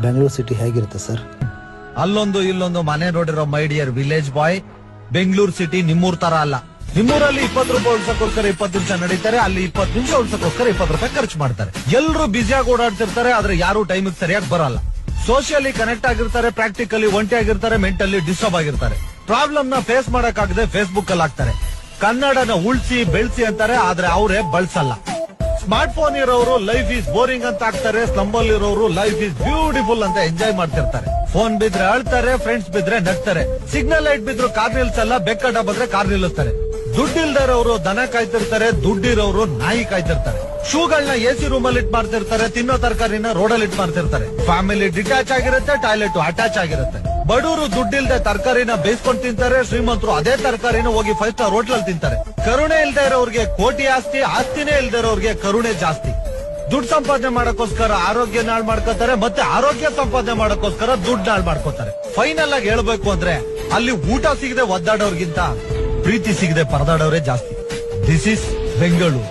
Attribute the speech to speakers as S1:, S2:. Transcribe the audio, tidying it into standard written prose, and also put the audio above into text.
S1: Bengaluru city ಹೇಗಿರುತ್ತೆ sir?
S2: ಅಲ್ಲೊಂದು ಇಲ್ಲೊಂದು ಮನೆ ನೋಡಿರೋ my dear village boy, Bengaluru city ನಿಮ್ಮೂರ್ ತರ ಅಲ್ಲ. ನಿಮ್ಮೂರಲ್ಲಿ 20 ರೂಪಾಯಿ ಉಳ್ಸಕ್ಕೋಸ್ಕರ 20 ನಿಮಿಷ ನಡೀತಾರೆ, ಅಲ್ಲಿ 20 ನಿಮಿಷ ಉಳ್ಸಕ್ಕೋಸ್ಕರ 20 ರೂಪಾಯಿ ಖರ್ಚು ಮಾಡ್ತಾರೆ. ಎಲ್ಲರೂ ಬ್ಯುಸಿಯಾಗಿ ಓಡಾಡ್ತಿರ್ತಾರೆ, ಆದ್ರೆ ಯಾರು ಟೈಮಿಗೆ ಸರಿಯಾಗಿ ಬರಲ್ಲ. ಸೋಷಿಯಲಿ ಕನೆಕ್ಟ್ ಆಗಿರ್ತಾರೆ, ಪ್ರಾಕ್ಟಿಕಲಿ ಒಂಟಿ ಆಗಿರ್ತಾರೆ, ಮೆಂಟಲಿ ಡಿಸ್ಟರ್ಬ್ ಆಗಿರ್ತಾರೆ. ಪ್ರಾಬ್ಲಮ್ ನ ಫೇಸ್ ಮಾಡಕ್ಕಾಗದೆ ಫೇಸ್ಬುಕ್ ಅಲ್ಲಿ ಹಾಕ್ತಾರೆ. ಕನ್ನಡನ ಉಳ್ಸಿ ಬೆಳ್ಸಿ ಅಂತಾರೆ, ಆದ್ರೆ ಅವರೇ ಬಳಸಲ್ಲ. ಸ್ಮಾರ್ಟ್ ಫೋನ್ ಇರೋರು ಲೈಫ್ ಈಸ್ ಬೋರಿಂಗ್ ಅಂತ ಹಾಕ್ತಾರೆ, ಸ್ಲಂಬಲ್ ಇರೋರು ಲೈಫ್ ಈಸ್ ಬ್ಯೂಟಿಫುಲ್ ಅಂತ ಎಂಜಾಯ್ ಮಾಡ್ತಿರ್ತಾರೆ. ಫೋನ್ ಬಿದ್ರೆ ಅಳ್ತಾರೆ, ಫ್ರೆಂಡ್ಸ್ ಬಿದ್ರೆ ನಗ್ತಾರೆ. ಸಿಗ್ನಲ್ ಲೈಟ್ ಬಿದ್ರು ಕಾರ್ ನಿಲ್ಸಲ್ಲ, ಬೆಕ್ಕಡ ಬಂದ್ರೆ ಕಾರ್ ನಿಲ್ಲಿಸ್ತಾರೆ. ದುಡ್ಡಿಲ್ದರವರು ದನ ಕಾಯ್ತಿರ್ತಾರೆ, ದುಡ್ಡಿರೋರು ನಾಯಿ ಕಾಯ್ತಿರ್ತಾರೆ. ಶೂಗಳನ್ನ ಎಸಿ ರೂಮ್ ಅಲ್ಲಿ ಇಟ್ ಮಾಡ್ತಿರ್ತಾರೆ, ತಿನ್ನೋ ತರಕಾರಿನ ರೋಡಲ್ಲಿ ಇಟ್ ಮಾಡ್ತಿರ್ತಾರೆ. ಫ್ಯಾಮಿಲಿ ಡಿಟ್ಯಾಚ್ ಆಗಿರುತ್ತೆ, ಟಾಯ್ಲೆಟ್ ಅಟ್ಯಾಚ್ ಆಗಿರುತ್ತೆ. ಬಡವರು ದುಡ್ಡಿಲ್ದೆ ತರಕಾರಿನ ಬೇಯಿಸ್ಕೊಂಡು ತಿಂತಾರೆ, ಶ್ರೀಮಂತರು ಅದೇ ತರಕಾರಿನ ಹೋಗಿ 5 ಸ್ಟಾರ್ ಹೋಟ್ಲಲ್ಲಿ ತಿಂತಾರೆ. ಕರುಣೆ ಇಲ್ದೇ ಇರೋರ್ಗೆ ಕೋಟಿ ಆಸ್ತಿ, ಆಸ್ತಿನೇ ಇಲ್ದೇ ಇರೋರ್ಗೆ ಕರುಣೆ ಜಾಸ್ತಿ. ದುಡ್ಡು ಸಂಪಾದನೆ ಮಾಡಕ್ಕೋಸ್ಕರ ಆರೋಗ್ಯ ನಾಳ್ ಮಾಡ್ಕೋತಾರೆ, ಮತ್ತೆ ಆರೋಗ್ಯ ಸಂಪಾದನೆ ಮಾಡಕ್ಕೋಸ್ಕರ ದುಡ್ಡು ನಾಳ್ ಮಾಡ್ಕೋತಾರೆ. ಫೈನಲ್ ಆಗಿ ಹೇಳ್ಬೇಕು ಅಂದ್ರೆ ಅಲ್ಲಿ ಊಟ ಸಿಗದೆ ಒದ್ದಾಡೋರ್ಗಿಂತ ಪ್ರೀತಿ ಸಿಗದೆ ಪರದಾಡೋರೇ ಜಾಸ್ತಿ. This is Bengaluru.